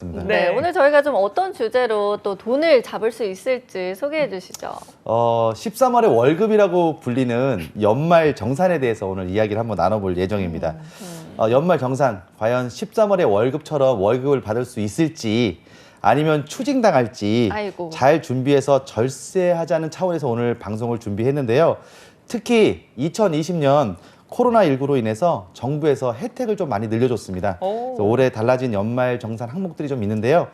네, 오늘 저희가 좀 어떤 주제로 또 돈을 잡을 수 있을지 소개해 주시죠. 13월의 월급이라고 불리는 연말 정산에 대해서 오늘 이야기를 한번 나눠볼 예정입니다. 연말 정산, 과연 13월의 월급처럼 월급을 받을 수 있을지 아니면 추징당할지 아이고. 잘 준비해서 절세하자는 차원에서 오늘 방송을 준비했는데요. 특히 2020년 코로나19로 인해서 정부에서 혜택을 좀 많이 늘려줬습니다. 그래서 올해 달라진 연말 정산 항목들이 좀 있는데요.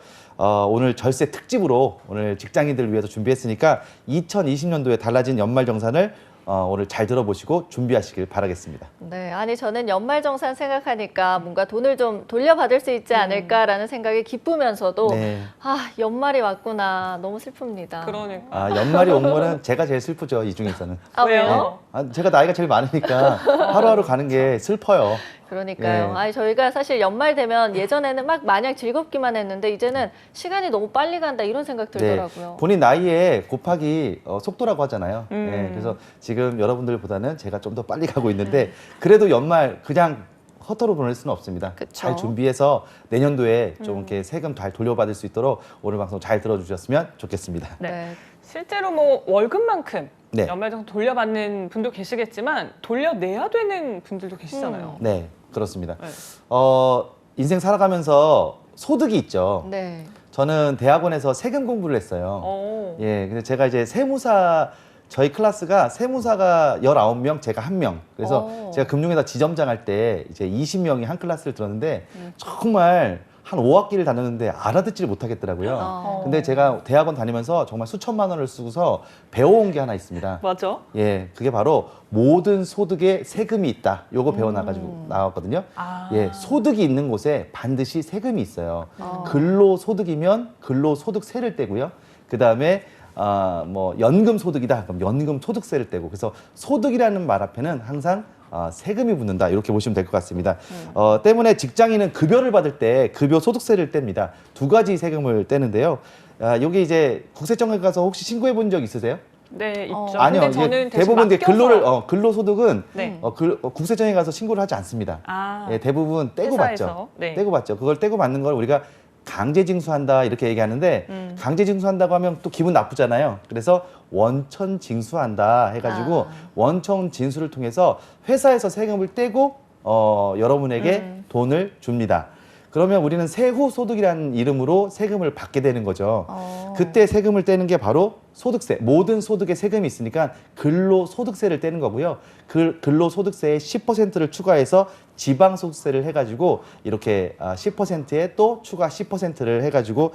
오늘 절세 특집으로 오늘 직장인들을 위해서 준비했으니까 2020년도에 달라진 연말 정산을 오늘 잘 들어보시고 준비하시길 바라겠습니다. 네, 아니 저는 연말정산 생각하니까 뭔가 돈을 좀 돌려받을 수 있지 않을까라는 생각이 기쁘면서도 네. 아, 연말이 왔구나. 너무 슬픕니다. 그러니까. 연말이 온 거는 제가 제일 슬프죠, 이 중에서는. 아, 왜요? 제가 나이가 제일 많으니까 하루하루 가는 게 슬퍼요. 그러니까요. 네. 아니 저희가 사실 연말 되면 예전에는 막 마냥 즐겁기만 했는데 이제는 시간이 너무 빨리 간다 이런 생각 들더라고요. 본인 나이에 곱하기 속도라고 하잖아요. 네, 그래서 지금 여러분들보다는 제가 좀 더 빨리 가고 있는데 그래도 연말 그냥 허투루 보낼 수는 없습니다. 그쵸. 잘 준비해서 내년도에 좀 이렇게 세금 잘 돌려받을 수 있도록 오늘 방송 잘 들어주셨으면 좋겠습니다. 네. 실제로 뭐 월급만큼 네. 연말정산 돌려받는 분도 계시겠지만 돌려내야 되는 분들도 계시잖아요. 네, 그렇습니다. 네. 인생 살아가면서 소득이 있죠. 네. 저는 대학원에서 세금 공부를 했어요. 오. 예, 근데 제가 이제 세무사 저희 클래스가 세무사가 19명, 제가 1명. 그래서 오. 제가 금융회사 지점장 할 때 이제 20명이 한 클래스를 들었는데 정말 한 5학기를 다녔는데 알아듣지를 못하겠더라고요. 어. 근데 제가 대학원 다니면서 정말 수천만 원을 쓰고서 배워온 게 하나 있습니다. 맞아? 예, 그게 바로 모든 소득에 세금이 있다. 요거 배워나가지고 나왔거든요. 아. 예, 소득이 있는 곳에 반드시 세금이 있어요. 어. 근로소득이면 근로소득세를 떼고요. 그 다음에 뭐 연금 소득이다. 그럼 연금 소득세를 떼고. 그래서 소득이라는 말 앞에는 항상 세금이 붙는다. 이렇게 보시면 될 것 같습니다. 때문에 직장인은 급여를 받을 때 급여 소득세를 뗍니다. 두 가지 세금을 떼는데요. 여기 이제 국세청에 가서 혹시 신고해 본 적 있으세요? 네, 있죠. 아니요. 근데 저는 이게 대신 대부분 이제 맡겨서. 근로소득은 네. 국세청에 가서 신고를 하지 않습니다. 아. 예, 대부분 떼고 회사에서. 받죠. 네. 떼고 받죠. 그걸 떼고 받는 걸 우리가 강제징수한다 이렇게 얘기하는데 강제징수한다고 하면 또 기분 나쁘잖아요. 그래서 원천징수한다 해가지고 원천징수를 통해서 회사에서 세금을 떼고 여러분에게 돈을 줍니다. 그러면 우리는 세후소득이라는 이름으로 세금을 받게 되는 거죠. 그때 세금을 떼는 게 바로 소득세. 모든 소득에 세금이 있으니까 근로소득세를 떼는 거고요. 그 근로소득세의 10%를 추가해서 지방소득세를 해가지고 이렇게 10%에 또 추가 10%를 해가지고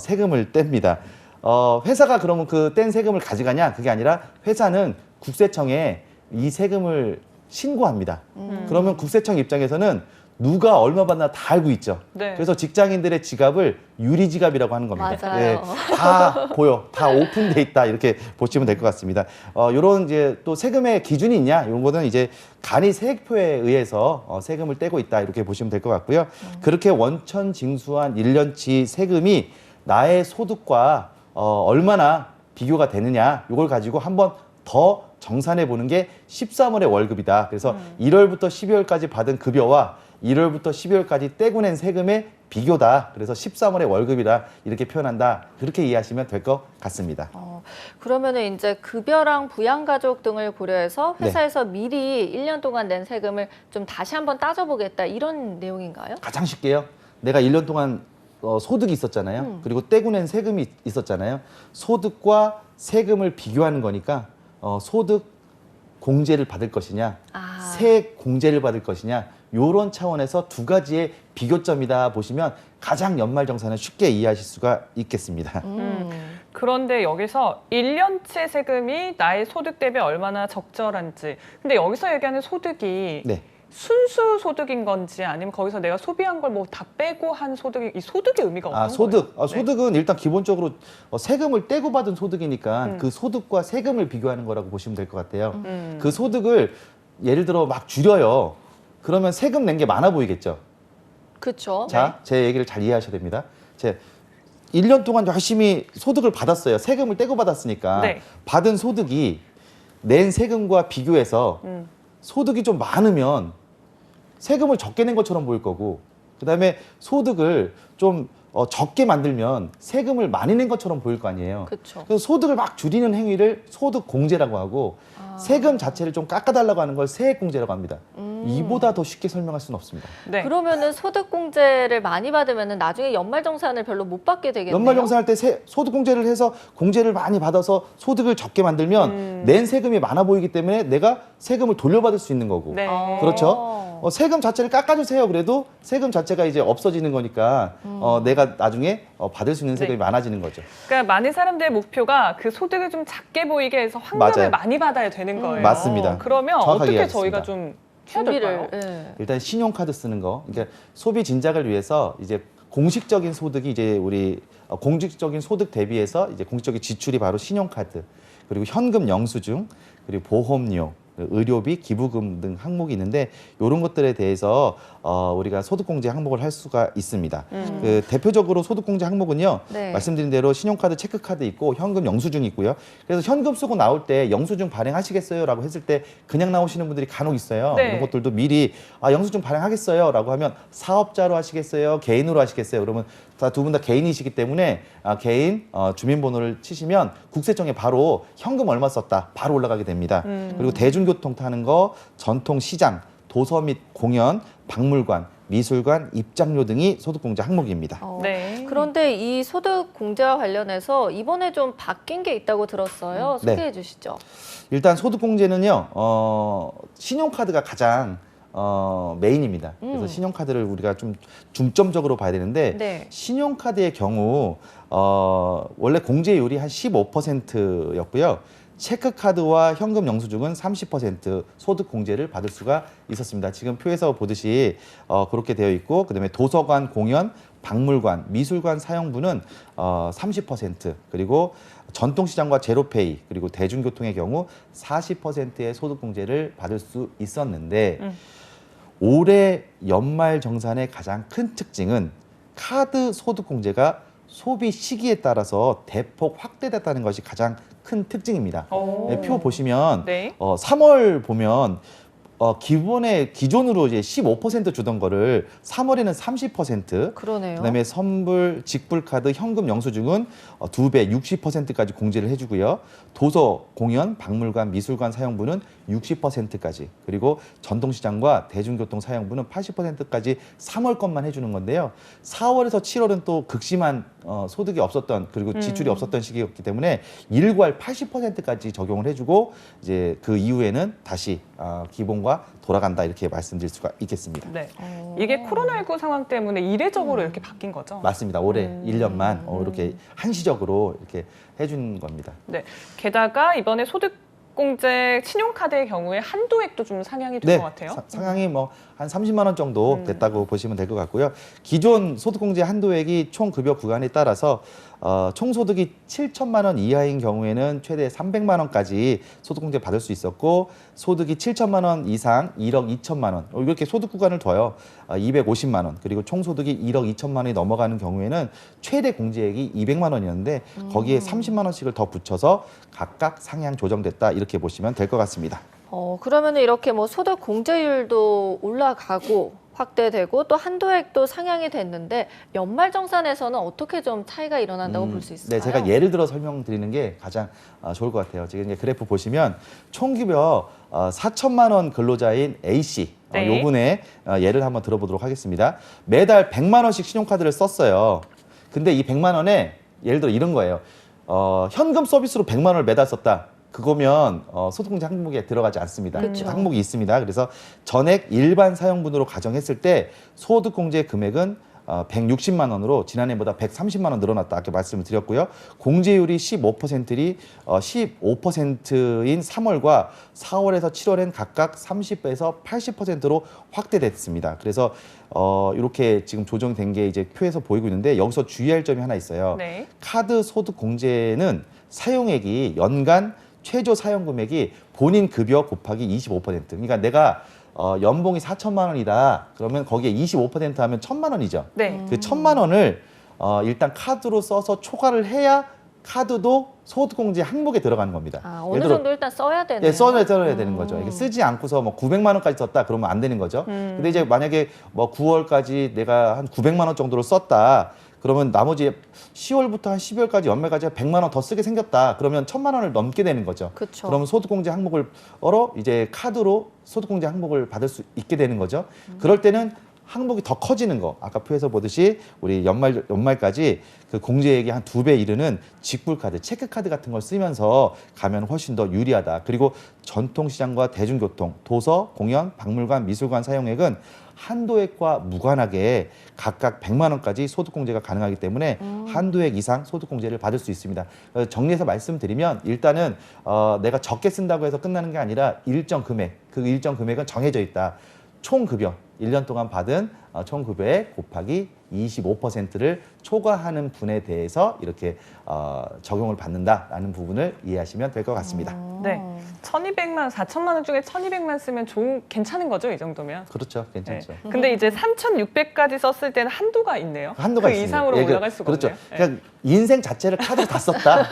세금을 뗍니다. 회사가 그러면 그 뗀 세금을 가져가냐? 그게 아니라 회사는 국세청에 이 세금을 신고합니다. 그러면 국세청 입장에서는 누가 얼마 받나 다 알고 있죠. 네. 그래서 직장인들의 지갑을 유리지갑이라고 하는 겁니다. 맞아요. 예, 다 보여, 다 오픈돼 있다 이렇게 보시면 될 것 같습니다. 이런 이제 또 세금의 기준이 있냐 이런 거는 이제 간이 세액표에 의해서 세금을 떼고 있다 이렇게 보시면 될 것 같고요. 그렇게 원천 징수한 1년치 세금이 나의 소득과 얼마나 비교가 되느냐 이걸 가지고 한번 더 정산해 보는 게 13월의 월급이다. 그래서 1월부터 12월까지 받은 급여와 1월부터 12월까지 떼고 낸 세금의 비교다. 그래서 13월의 월급이다. 이렇게 표현한다. 그렇게 이해하시면 될 것 같습니다. 그러면은 이제 급여랑 부양가족 등을 고려해서 네. 회사에서 미리 1년 동안 낸 세금을 좀 다시 한번 따져보겠다 이런 내용인가요? 가장 쉽게요. 내가 1년 동안 소득이 있었잖아요. 그리고 떼고 낸 세금이 있었잖아요. 소득과 세금을 비교하는 거니까 소득 공제를 받을 것이냐, 세액 공제를 받을 것이냐 이런 차원에서 두 가지의 비교점이다 보시면 가장 연말정산을 쉽게 이해하실 수가 있겠습니다. 그런데 여기서 1년치 세금이 나의 소득 대비 얼마나 적절한지. 근데 여기서 얘기하는 소득이 네. 순수 소득인 건지 아니면 거기서 내가 소비한 걸 뭐 다 빼고 한 소득이 이 소득의 의미가 어떤 소득. 거예요? 소득은 일단 기본적으로 세금을 떼고 받은 소득이니까 그 소득과 세금을 비교하는 거라고 보시면 될 것 같아요. 그 소득을 예를 들어 막 줄여요. 그러면 세금 낸 게 많아 보이겠죠. 그렇죠. 자, 제 얘기를 잘 이해하셔야 됩니다. 1년 동안 열심히 소득을 받았어요. 세금을 떼고 받았으니까. 네. 받은 소득이 낸 세금과 비교해서 소득이 좀 많으면 세금을 적게 낸 것처럼 보일 거고 그다음에 소득을 좀 적게 만들면 세금을 많이 낸 것처럼 보일 거 아니에요. 그렇죠. 그래서 소득을 막 줄이는 행위를 소득공제라고 하고 세금 자체를 좀 깎아달라고 하는 걸 세액공제라고 합니다. 이보다 더 쉽게 설명할 수는 없습니다. 네. 그러면은 소득공제를 많이 받으면은 나중에 연말정산을 별로 못 받게 되겠네요. 연말정산할 때 소득공제를 해서 공제를 많이 받아서 소득을 적게 만들면 낸 세금이 많아 보이기 때문에 내가 세금을 돌려받을 수 있는 거고. 네. 그렇죠? 세금 자체를 깎아주세요. 그래도 세금 자체가 이제 없어지는 거니까 내가 나중에 받을 수 있는 세금이 네. 많아지는 거죠. 그러니까 많은 사람들의 목표가 그 소득을 좀 작게 보이게 해서 환급을 맞아요. 많이 받아야 되는 거예요. 맞습니다. 그러면 정확하게 어떻게 이해하셨습니다. 저희가 좀 해야 될까요? 준비를. 예. 일단 신용카드 쓰는 거, 그러니까 소비 진작을 위해서 이제 공식적인 소득이 이제 우리 공식적인 소득 대비해서 이제 공식적인 지출이 바로 신용카드, 그리고 현금 영수증, 그리고 보험료, 의료비, 기부금 등 항목이 있는데 이런 것들에 대해서 우리가 소득공제 항목을 할 수가 있습니다. 그 대표적으로 소득공제 항목은요, 네. 말씀드린 대로 신용카드, 체크카드 있고 현금 영수증이 있고요. 그래서 현금 쓰고 나올 때 영수증 발행하시겠어요?라고 했을 때 그냥 나오시는 분들이 간혹 있어요. 네. 이런 것들도 미리 영수증 발행하겠어요?라고 하면 사업자로 하시겠어요? 개인으로 하시겠어요? 그러면 두 분 다 개인이시기 때문에 개인 주민번호를 치시면 국세청에 바로 현금 얼마 썼다 바로 올라가게 됩니다. 그리고 대중교통 타는 거, 전통시장, 도서 및 공연, 박물관, 미술관, 입장료 등이 소득공제 항목입니다. 네. 그런데 이 소득공제와 관련해서 이번에 좀 바뀐 게 있다고 들었어요. 네. 소개해 주시죠. 일단 소득공제는요, 신용카드가 가장 메인입니다. 그래서 신용카드를 우리가 좀 중점적으로 봐야 되는데 네. 신용카드의 경우 원래 공제율이 한 15%였고요. 체크카드와 현금 영수증은 30% 소득 공제를 받을 수가 있었습니다. 지금 표에서 보듯이 그렇게 되어 있고, 그다음에 도서관, 공연, 박물관, 미술관 사용부는 30%, 그리고 전통시장과 제로페이, 그리고 대중교통의 경우 40%의 소득 공제를 받을 수 있었는데 올해 연말 정산의 가장 큰 특징은 카드 소득 공제가 소비 시기에 따라서 대폭 확대됐다는 것이 가장 큰 특징입니다. 오. 네, 표 보시면 네. 3월 보면 기존으로 이제 15% 주던 거를 3월에는 30%, 그러네요. 그다음에 선불, 직불카드, 현금 영수증은 2배, 60%까지 공제를 해주고요. 도서, 공연, 박물관, 미술관 사용부는 60%까지, 그리고 전통시장과 대중교통 사용부는 80%까지 3월 것만 해주는 건데요. 4월에서 7월은 또 극심한 소득이 없었던, 그리고 지출이 없었던 시기였기 때문에 일괄 80%까지 적용을 해주고 이제 그 이후에는 다시 기본과 돌아간다, 이렇게 말씀드릴 수가 있겠습니다. 네. 이게 코로나19 상황 때문에 이례적으로 이렇게 바뀐 거죠? 맞습니다. 올해 1년만 이렇게 한시적으로 이렇게 해준 겁니다. 네. 게다가 이번에 소득공제 신용카드의 경우에 한도액도 좀 상향이 된 것 같아요. 상향이 뭐 한 30만 원 정도 됐다고 보시면 될 것 같고요. 기존 소득공제 한도액이 총 급여 구간에 따라서 총 소득이 7천만 원 이하인 경우에는 최대 300만 원까지 소득공제 받을 수 있었고, 소득이 7천만 원 이상 1억 2천만 원, 이렇게 소득 구간을 둬요. 250만 원, 그리고 총 소득이 1억 2천만 원이 넘어가는 경우에는 최대 공제액이 200만 원이었는데 거기에 30만 원씩을 더 붙여서 각각 상향 조정됐다, 이렇게 보시면 될 것 같습니다. 그러면 이렇게 뭐 소득 공제율도 올라가고 확대되고 또 한도액도 상향이 됐는데 연말정산에서는 어떻게 좀 차이가 일어난다고 볼 수 있을까요? 네, 제가 예를 들어 설명드리는 게 가장 좋을 것 같아요. 지금 이제 그래프 보시면 총급여 4천만 원 근로자인 A씨, 네. 요분의 예를 한번 들어보도록 하겠습니다. 매달 100만 원씩 신용카드를 썼어요. 근데 이 100만 원에 예를 들어 이런 거예요. 현금 서비스로 100만 원을 매달 썼다. 그거면 소득공제 항목에 들어가지 않습니다. 그렇죠. 항목이 있습니다. 그래서 전액 일반 사용분으로 가정했을 때 소득공제 금액은 160만 원으로 지난해보다 130만 원 늘어났다, 이렇게 말씀을 드렸고요. 공제율이 15%이 15%인 3월과 4월에서 7월엔 각각 30에서 80%로 확대됐습니다. 그래서 이렇게 지금 조정된 게 이제 표에서 보이고 있는데, 여기서 주의할 점이 하나 있어요. 네. 카드 소득 공제는 사용액이 연간 최저 사용 금액이 본인 급여 곱하기 25%. 그러니까 내가 연봉이 4천만 원이다. 그러면 거기에 25% 하면 1,000만 원이죠. 네. 그 1,000만 원을 일단 카드로 써서 초과를 해야 카드도 소득공제 항목에 들어가는 겁니다. 어느 예를 들어 정도 일단 써야 되네요. 네, 써야 되는 거죠. 이게 쓰지 않고서 뭐 900만 원까지 썼다 그러면 안 되는 거죠. 근데 이제 만약에 뭐 9월까지 내가 한 900만 원 정도를 썼다. 그러면 나머지 10월부터 한 12월까지 연말까지 100만 원 더 쓰게 생겼다. 그러면 1000만 원을 넘게 되는 거죠. 그쵸. 그러면 소득공제 항목을 얼어 이제 카드로 소득공제 항목을 받을 수 있게 되는 거죠. 그럴 때는 항목이 더 커지는 거. 아까 표에서 보듯이 우리 연말까지 그 공제액이 한 2배 이르는 직불카드, 체크카드 같은 걸 쓰면서 가면 훨씬 더 유리하다. 그리고 전통시장과 대중교통, 도서, 공연, 박물관, 미술관 사용액은 한도액과 무관하게 각각 100만 원까지 소득공제가 가능하기 때문에 한도액 이상 소득공제를 받을 수 있습니다. 정리해서 말씀드리면 일단은 내가 적게 쓴다고 해서 끝나는 게 아니라 일정 금액, 그 일정 금액은 정해져 있다. 총급여, 1년 동안 받은 총급여에 곱하기 25%를 초과하는 분에 대해서 이렇게 적용을 받는다라는 부분을 이해하시면 될 것 같습니다. 네. 1200만, 4천만 원 중에 1200만 쓰면 괜찮은 거죠, 이 정도면? 그렇죠. 괜찮죠. 네. 근데 이제 3600까지 썼을 때는 한도가 있네요. 한도가 그 있습니다. 이상으로 예, 올라갈 수가 그렇죠. 없네요. 네. 그냥 인생 자체를 카드로 다 썼다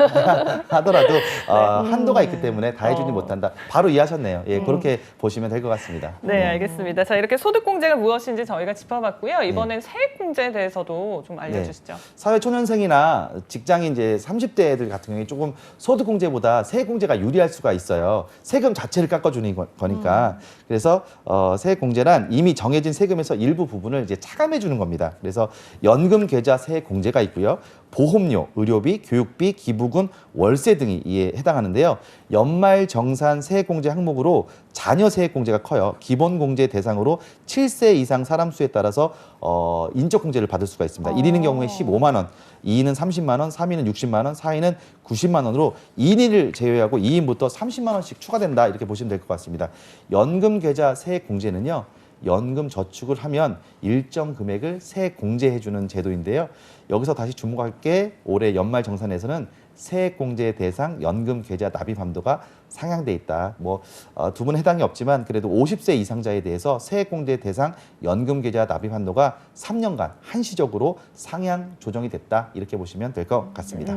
하더라도 한도가 있기 때문에 다 해주지 못한다. 바로 이해하셨네요. 예, 그렇게 보시면 될 것 같습니다. 네, 알겠습니다. 자, 이렇게 소득공제가 무엇인지 저희가 짚어봤고요. 이번엔 세액공제에 대해서도 좀 알려주시죠. 사회초년생이나 직장인 이제 30대 애들 같은 경우에 조금 소득공제보다 세액공제가 유리할 수가 있어요. 세금 자체를 깎아주는 거니까. 그래서 세액공제란 이미 정해진 세금에서 일부 부분을 이제 차감해 주는 겁니다. 그래서 연금 계좌 세액공제가 있고요. 보험료, 의료비, 교육비, 기부금, 월세 등이 이에 해당하는데요. 연말 정산 세액공제 항목으로 자녀 세액공제가 커요. 기본공제 대상으로 7세 이상 사람 수에 따라서 인적공제를 받을 수가 있습니다. 1인의 경우에 15만 원, 2인은 30만 원, 3인은 60만 원, 4인은 90만 원으로 2인을 제외하고 2인부터 30만 원씩 추가된다 이렇게 보시면 될 것 같습니다. 연금 계좌 세액공제는요. 연금 저축을 하면 일정 금액을 세액 공제해주는 제도인데요. 여기서 다시 주목할 게 올해 연말 정산에서는 세액 공제 대상 연금 계좌 납입 한도가 상향돼 있다. 뭐 두 분 해당이 없지만 그래도 50세 이상자에 대해서 세액 공제 대상 연금 계좌 납입 한도가 3년간 한시적으로 상향 조정이 됐다. 이렇게 보시면 될 것 같습니다.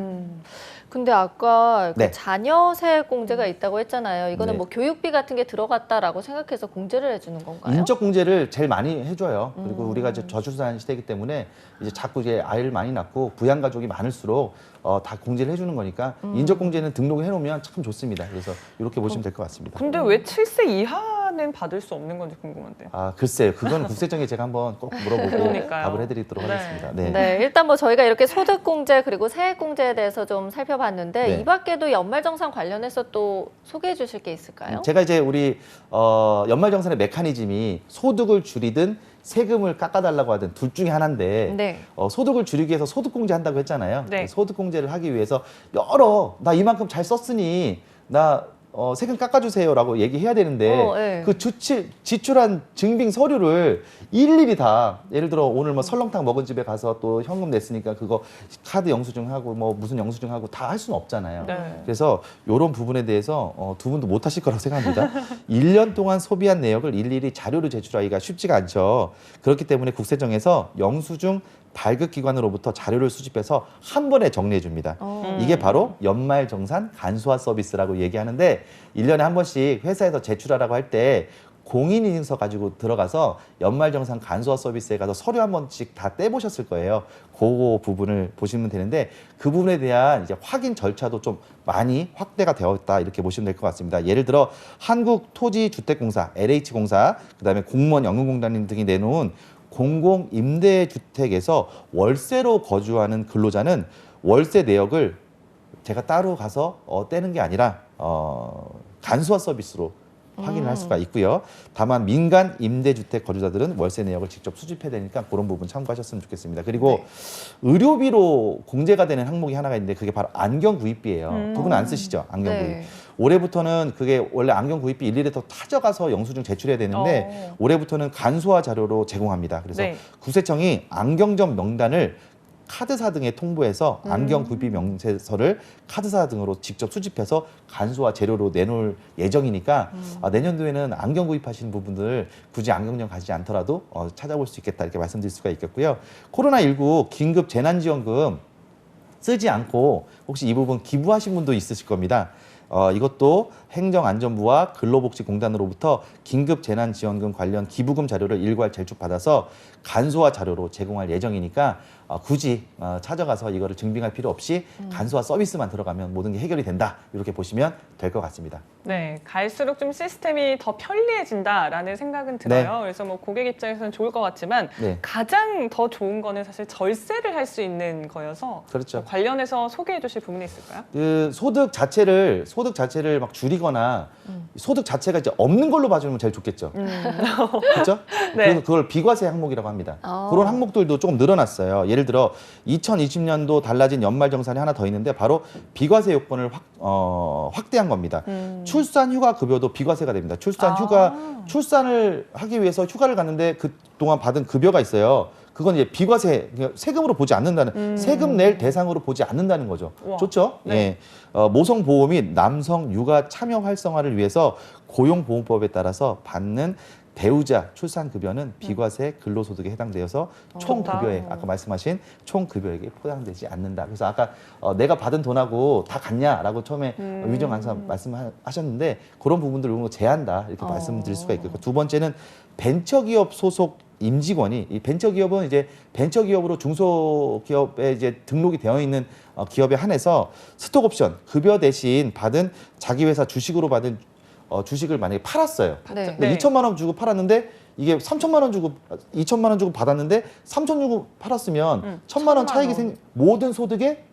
근데 아까 네. 그 자녀 세액 공제가 있다고 했잖아요. 이거는 네. 뭐 교육비 같은 게 들어갔다라고 생각해서 공제를 해주는 건가요? 인적 공제를 제일 많이 해줘요. 그리고 우리가 이제 저출산 시대이기 때문에 이제 자꾸 이제 아이를 많이 낳고 부양 가족이 많을수록 다 공제를 해주는 거니까 인적 공제는 등록을 해놓으면 참 좋습니다. 그래서 이렇게 보시면 될 것 같습니다. 근데 왜 7세 이하는 받을 수 없는 건지 궁금한데요. 아 글쎄요, 그건 국세청에 제가 한번 꼭 물어보고 그러니까요. 답을 해드리도록 네. 하겠습니다. 네, 일단 뭐 저희가 이렇게 소득 공제 그리고 세액 공제에 대해서 좀 살펴봤는데 네. 이 밖에도 연말정산 관련해서 또 소개해 주실 게 있을까요? 제가 이제 우리 연말정산의 메커니즘이 소득을 줄이든 세금을 깎아달라고 하든 둘 중에 하나인데 네. 소득을 줄이기 위해서 소득공제 한다고 했잖아요. 네. 소득공제를 하기 위해서 나 이만큼 잘 썼으니 나 세금 깎아주세요라고 얘기해야 되는데 네. 그 지출한 증빙 서류를 일일이 다 예를 들어 오늘 뭐 설렁탕 먹은 집에 가서 또 현금 냈으니까 그거 카드 영수증하고 뭐 무슨 영수증하고 다 할 수는 없잖아요. 네. 그래서 이런 부분에 대해서 두 분도 못 하실 거라고 생각합니다. 1년 동안 소비한 내역을 일일이 자료로 제출하기가 쉽지가 않죠. 그렇기 때문에 국세청에서 영수증 발급기관으로부터 자료를 수집해서 한 번에 정리해 줍니다. 이게 바로 연말정산 간소화 서비스라고 얘기하는데 1년에 한 번씩 회사에서 제출하라고 할 때 공인인증서 가지고 들어가서 연말정산 간소화 서비스에 가서 서류 한 번씩 다 떼보셨을 거예요. 그 부분을 보시면 되는데 그 부분에 대한 이제 확인 절차도 좀 많이 확대가 되었다 이렇게 보시면 될 것 같습니다. 예를 들어 한국토지주택공사, LH공사, 그다음에 공무원 연금공단 등이 내놓은 공공임대주택에서 월세로 거주하는 근로자는 월세 내역을 제가 따로 가서 떼는 게 아니라 간소화 서비스로 확인을 할 수가 있고요. 다만 민간 임대주택 거주자들은 월세 내역을 직접 수집해야 되니까 그런 부분 참고하셨으면 좋겠습니다. 그리고 의료비로 공제가 되는 항목이 하나가 있는데 그게 바로 안경 구입비예요. 두 분 안 쓰시죠? 안경 구입. 네. 올해부터는 그게 원래 안경 구입비 일일이 더 찾아가서 영수증 제출해야 되는데 올해부터는 간소화 자료로 제공합니다. 그래서 네. 국세청이 안경점 명단을 카드사 등에 통보해서 안경 구입비 명세서를 카드사 등으로 직접 수집해서 간소화 재료로 내놓을 예정이니까 내년도에는 안경 구입하시는 부분들 굳이 안경점 가지 않더라도 찾아볼 수 있겠다 이렇게 말씀드릴 수가 있겠고요. 코로나19 긴급 재난지원금 쓰지 않고 혹시 이 부분 기부하신 분도 있으실 겁니다. 이것도 행정안전부와 근로복지공단으로부터 긴급재난지원금 관련 기부금 자료를 일괄 제출받아서 간소화 자료로 제공할 예정이니까 굳이 찾아가서 이거를 증빙할 필요 없이 간소화 서비스만 들어가면 모든 게 해결이 된다. 이렇게 보시면 될 것 같습니다. 네, 갈수록 좀 시스템이 더 편리해진다라는 생각은 들어요. 그래서 뭐 고객 입장에서는 좋을 것 같지만 네. 가장 더 좋은 거는 사실 절세를 할 수 있는 거여서 그렇죠. 관련해서 소개해 주실 부분이 있을까요? 그 소득 자체를 막 줄이거나 소득 자체가 이제 없는 걸로 봐주면 제일 좋겠죠. 그렇죠? 네. 그래서 그걸 비과세 항목이라고 합니다. 그런 항목들도 조금 늘어났어요. 예를 들어 2020년도 달라진 연말정산이 하나 더 있는데 바로 비과세 요건을 확대한 겁니다. 출산 휴가 급여도 비과세가 됩니다. 출산을 하기 위해서 휴가를 갔는데 그동안 받은 급여가 있어요. 그건 이제 비과세, 세금으로 보지 않는다는, 세금 낼 대상으로 보지 않는다는 거죠. 우와. 좋죠? 네. 예. 모성보호 및 남성 육아 참여 활성화를 위해서 고용보험법에 따라서 받는 배우자 출산급여는 비과세 근로소득에 해당되어서 총급여에 아까 말씀하신 총급여에게 포함되지 않는다. 그래서 아까 내가 받은 돈하고 다 같냐라고 처음에 유정 간사 말씀하셨는데 그런 부분들 이런 거 제한다 이렇게 말씀드릴 수가 있겠고 두 번째는 벤처기업 소속 임직원이 이 벤처기업은 이제 벤처기업으로 중소기업에 이제 등록이 되어 있는 기업에 한해서 스톡옵션 급여 대신 받은 자기 회사 주식으로 받은 주식을 만약에 팔았어요. 네. 근데 2천만 원 주고 팔았는데 이게 3천만 원 주고 2천만 원 주고 받았는데 3천 주고 팔았으면 1천만 원 차익이 생긴 모든 소득에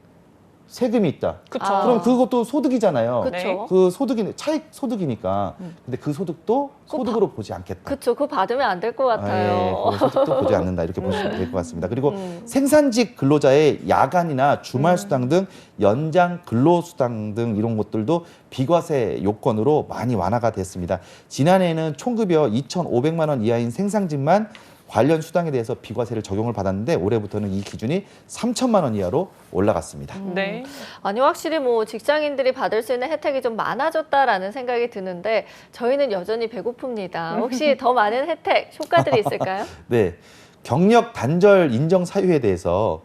세금이 있다. 그쵸. 그럼 그것도 소득이잖아요. 그렇죠. 그 소득이 차익 소득이니까. 근데 그 소득도 소득으로 보지 않겠다. 그렇죠. 그거 받으면 안 될 것 같아요. 그 소득도 보지 않는다 이렇게 보시면 될 것 같습니다. 그리고 생산직 근로자의 야간이나 주말 수당 등 연장 근로 수당 등 이런 것들도 비과세 요건으로 많이 완화가 됐습니다. 지난해에는 총급여 2,500만 원 이하인 생산직만 관련 수당에 대해서 비과세를 적용을 받았는데 올해부터는 이 기준이 3천만 원 이하로 올라갔습니다. 네. 아니 확실히 뭐 직장인들이 받을 수 있는 혜택이 좀 많아졌다라는 생각이 드는데 저희는 여전히 배고픕니다. 혹시 더 많은 혜택, 효과들이 있을까요? 네, 경력 단절 인정 사유에 대해서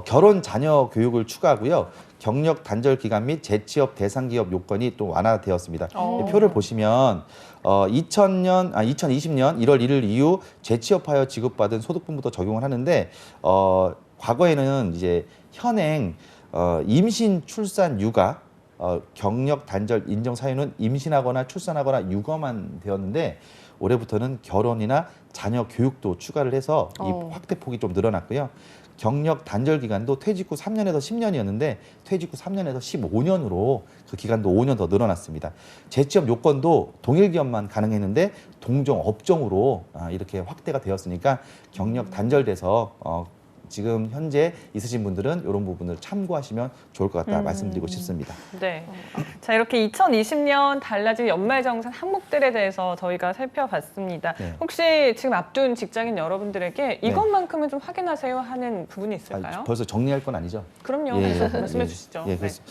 결혼 자녀 교육을 추가하고요. 경력 단절 기간 및 재취업 대상 기업 요건이 또 완화되었습니다. 이 표를 보시면 2020년 1월 1일 이후 재취업하여 지급받은 소득분부터 적용을 하는데 과거에는 이제 현행 임신, 출산, 육아 경력 단절 인정 사유는 임신하거나 출산하거나 육아만 되었는데 올해부터는 결혼이나 자녀 교육도 추가를 해서 이 확대폭이 좀 늘어났고요. 경력 단절 기간도 퇴직 후 3년에서 10년이었는데 퇴직 후 3년에서 15년으로 그 기간도 5년 더 늘어났습니다. 재취업 요건도 동일 기업만 가능했는데 동종 업종으로 이렇게 확대가 되었으니까 경력 단절돼서 지금 현재 있으신 분들은 이런 부분을 참고하시면 좋을 것 같다 말씀드리고 싶습니다. 네. 자, 이렇게 2020년 달라진 연말정산 항목들에 대해서 저희가 살펴봤습니다. 네. 혹시 지금 앞둔 직장인 여러분들에게 이것만큼은 좀 확인하세요 하는 부분이 있을까요? 벌써 정리할 건 아니죠? 그럼요. 예, 계속 예, 말씀해 예. 주시죠. 예, 그래서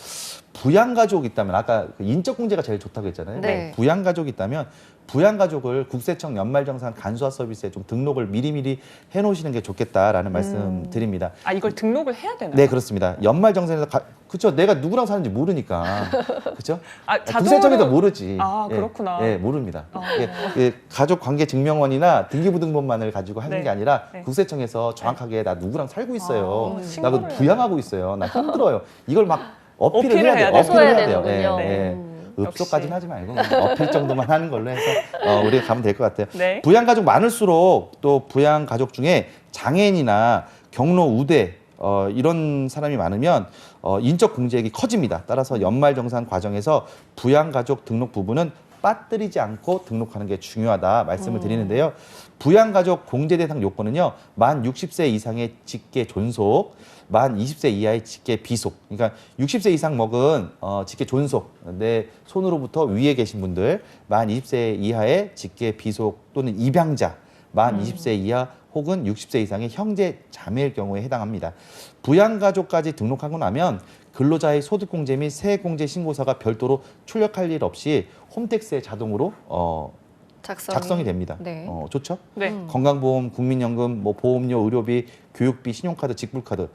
부양가족이 있다면 아까 그 인적공제가 제일 좋다고 했잖아요. 네. 부양가족이 있다면 부양가족을 국세청 연말정산 간소화 서비스에 좀 등록을 미리미리 해놓으시는 게 좋겠다라는 말씀 드립니다. 아, 이걸 등록을 해야 되나요? 네, 그렇습니다. 연말정산에서 그렇죠. 내가 누구랑 사는지 모르니까 그렇죠. 아, 국세청에도 모르지. 아, 예, 그렇구나. 예, 모릅니다. 가족관계증명원이나 등기부등본만을 가지고 하는 네. 게 아니라 네. 국세청에서 정확하게 나 누구랑 살고 있어요. 신고를 나도 부양하고 있어요. 나 힘들어요. 이걸 막 어필을 어필을 해야 해야 돼요. 돼요. 어필을 해야 해소해야 돼요. 되는군요. 예. 역시. 읍소까지는 하지 말고 어필 정도만 하는 걸로 해서 우리가 가면 될 것 같아요. 네. 부양가족 많을수록 또 부양가족 중에 장애인이나 경로 우대 이런 사람이 많으면 인적 공제액이 커집니다. 따라서 연말정산 과정에서 부양가족 등록 부분은 빠뜨리지 않고 등록하는 게 중요하다 말씀을 드리는데요. 부양가족 공제 대상 요건은요. 만 60세 이상의 직계 존속, 만 20세 이하의 직계 비속. 그러니까 60세 이상 먹은 직계 존속, 내 손으로부터 위에 계신 분들, 만 20세 이하의 직계 비속 또는 입양자, 만 20세 이하 혹은 60세 이상의 형제 자매일 경우에 해당합니다. 부양가족까지 등록하고 나면 근로자의 소득공제 및 세액공제 신고서가 별도로 출력할 일 없이 홈택스에 자동으로 작성이 됩니다. 네. 좋죠? 네. 건강보험, 국민연금, 뭐 보험료, 의료비, 교육비, 신용카드, 직불카드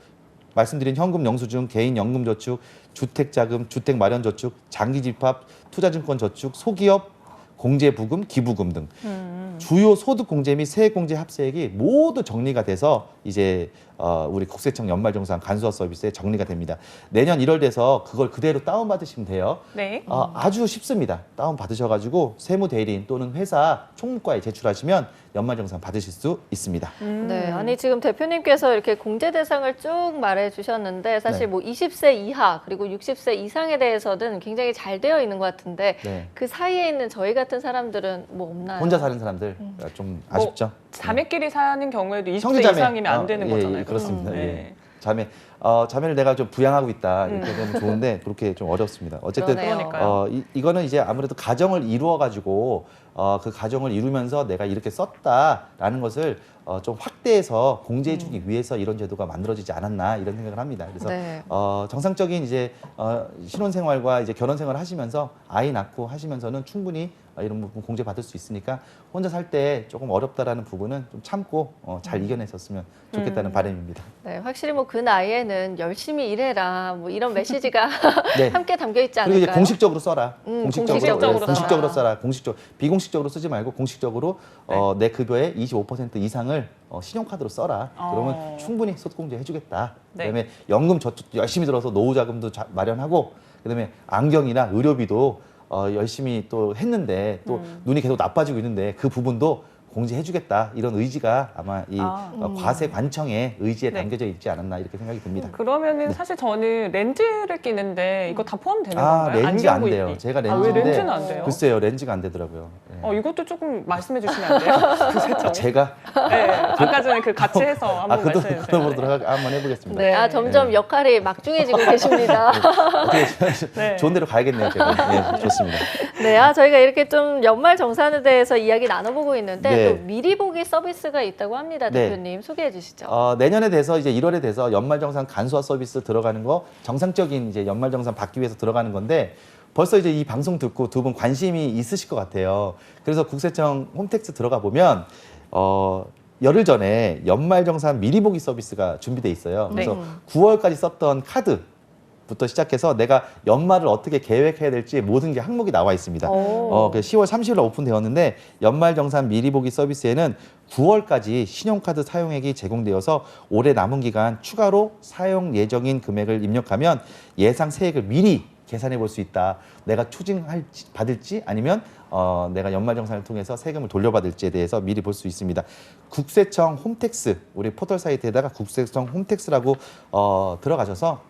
말씀드린 현금 영수증, 개인 연금 저축, 주택 자금, 주택 마련 저축, 장기 집합, 투자증권 저축, 소기업 공제 부금, 기부금 등 주요 소득 공제 및 세액 공제 합세액이 모두 정리가 돼서 이제 우리 국세청 연말정산 간소화 서비스에 정리가 됩니다. 내년 1월 돼서 그걸 그대로 다운받으시면 돼요. 네. 아주 쉽습니다. 다운받으셔가지고 세무대리인 또는 회사 총무과에 제출하시면 연말정산 받으실 수 있습니다. 네, 아니 지금 대표님께서 이렇게 공제 대상을 쭉 말해 주셨는데 사실 네. 뭐 20세 이하 그리고 60세 이상에 대해서는 굉장히 잘 되어 있는 것 같은데 네. 그 사이에 있는 저희 같은 사람들은 뭐 없나요? 혼자 사는 사람들 좀 아쉽죠. 자매끼리 사는 경우에도 20세 형제자매. 이상이면 안 되는 예, 거잖아요. 예, 그렇습니다. 그죠? 예. 자매를 내가 좀 부양하고 있다 이렇게 되면 좋은데 그렇게 좀 어렵습니다. 어쨌든 그러네요. 그러니까요. 이거는 이제 아무래도 가정을 이루어 가지고 그 가정을 이루면서 내가 이렇게 썼다라는 것을 좀 확대해서 공제해주기 위해서 이런 제도가 만들어지지 않았나 이런 생각을 합니다. 그래서 네. 정상적인 이제 신혼생활과 이제 결혼생활을 하시면서 아이 낳고 하시면서는 충분히 이런 부분 공제 받을 수 있으니까 혼자 살 때 조금 어렵다라는 부분은 좀 참고 잘 이겨냈었으면 좋겠다는 바람입니다. 네, 확실히 뭐 그 나이에는 열심히 일해라 뭐 이런 메시지가 네. 함께 담겨 있지 그리고 않을까요? 이제 공식적으로 써라. 공식적으로 공식적으로 써라. 써라. 비공식적으로 쓰지 말고 공식적으로 내 급여의 25% 이상을 신용카드로 써라. 그러면 충분히 소득공제 해주겠다. 네. 그다음에 연금 저축 열심히 들어서 노후자금도 마련하고 그다음에 안경이나 의료비도 열심히 또 했는데 또 눈이 계속 나빠지고 있는데 그 부분도 공제해주겠다 이런 의지가 아마 이 과세 관청의 의지에 네. 담겨져 있지 않았나 이렇게 생각이 듭니다. 그러면은 사실 저는 렌즈를 끼는데 이거 다 포함되는 아 건가요? 렌즈 안 안경 돼요. 구입비. 제가 왜 렌즈인데 렌즈는 안 돼요? 글쎄요 렌즈가 안 되더라고요. 예. 이것도 조금 말씀해 주시면 안 돼요? 구세청에? 제가 네, 아까 전에 그 같이 해서 한번 말씀해 주세요. 그동으로 들어가 한번 해보겠습니다. 네, 점점 역할이 막중해지고 계십니다. 어떻게 네. 좋은 데로 가야겠네요, 제가. 네, 좋습니다. 네, 저희가 이렇게 좀 연말 정산에 대해서 이야기 나눠보고 있는데 네. 또 미리 보기 서비스가 있다고 합니다, 네. 대표님 소개해 주시죠. 내년에 돼서 이제 1월에 돼서 연말정산 간소화 서비스 들어가는 거 정상적인 이제 연말정산 받기 위해서 들어가는 건데 벌써 이제 이 방송 듣고 두 분 관심이 있으실 것 같아요. 그래서 국세청 홈택스 들어가 보면 열흘 전에 연말정산 미리 보기 서비스가 준비돼 있어요. 그래서 9월까지 썼던 카드부터 시작해서 내가 연말을 어떻게 계획해야 될지 모든 게 항목이 나와 있습니다. 오. 10월 30일 날 오픈되었는데 연말정산 미리 보기 서비스에는 9월까지 신용카드 사용액이 제공되어서 올해 남은 기간 추가로 사용 예정인 금액을 입력하면 예상 세액을 미리 계산해 볼 수 있다. 내가 받을지 아니면 내가 연말정산을 통해서 세금을 돌려받을지에 대해서 미리 볼 수 있습니다. 국세청 홈택스 우리 포털 사이트에다가 국세청 홈택스라고 들어가셔서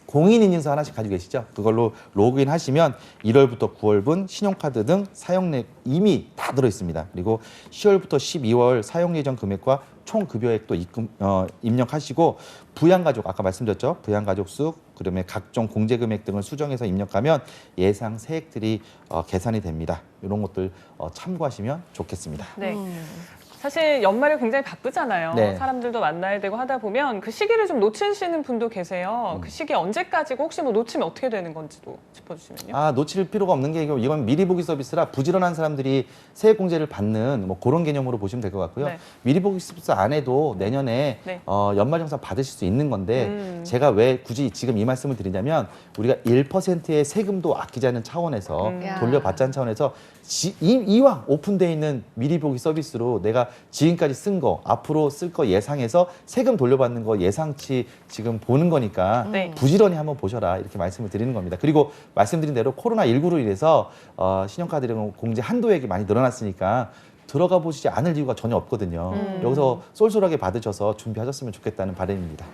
공인인증서 하나씩 가지고 계시죠? 그걸로 로그인 하시면 1월부터 9월분 신용카드 등 사용액 이미 다 들어있습니다. 그리고 10월부터 12월 사용 예정 금액과 총 급여액도 입력하시고 부양가족 아까 말씀드렸죠? 부양가족 수 그다음에 각종 공제 금액 등을 수정해서 입력하면 예상 세액들이 계산이 됩니다. 이런 것들 참고하시면 좋겠습니다. 네. 사실 연말에 굉장히 바쁘잖아요. 네. 사람들도 만나야 되고 하다 보면 그 시기를 좀 놓치시는 분도 계세요. 그 시기 언제까지고 혹시 뭐 놓치면 어떻게 되는 건지도 짚어주시면요. 놓칠 필요가 없는 게 이건 미리 보기 서비스라 부지런한 사람들이 세액 공제를 받는 뭐 그런 개념으로 보시면 될 것 같고요. 네. 미리 보기 서비스 안 해도 내년에 네. 연말정산 받으실 수 있는 건데 제가 왜 굳이 지금 이 말씀을 드리냐면 우리가 1%의 세금도 아끼자는 차원에서 돌려받자는 차원에서 이왕 오픈되어 있는 미리 보기 서비스로 내가 지금까지 쓴 거 앞으로 쓸 거 예상해서 세금 돌려받는 거 예상치 지금 보는 거니까 네. 부지런히 한번 보셔라 이렇게 말씀을 드리는 겁니다. 그리고 말씀드린 대로 코로나19로 인해서 신용카드 공제 한도액이 많이 늘어났으니까 들어가 보시지 않을 이유가 전혀 없거든요. 여기서 쏠쏠하게 받으셔서 준비하셨으면 좋겠다는 바람입니다.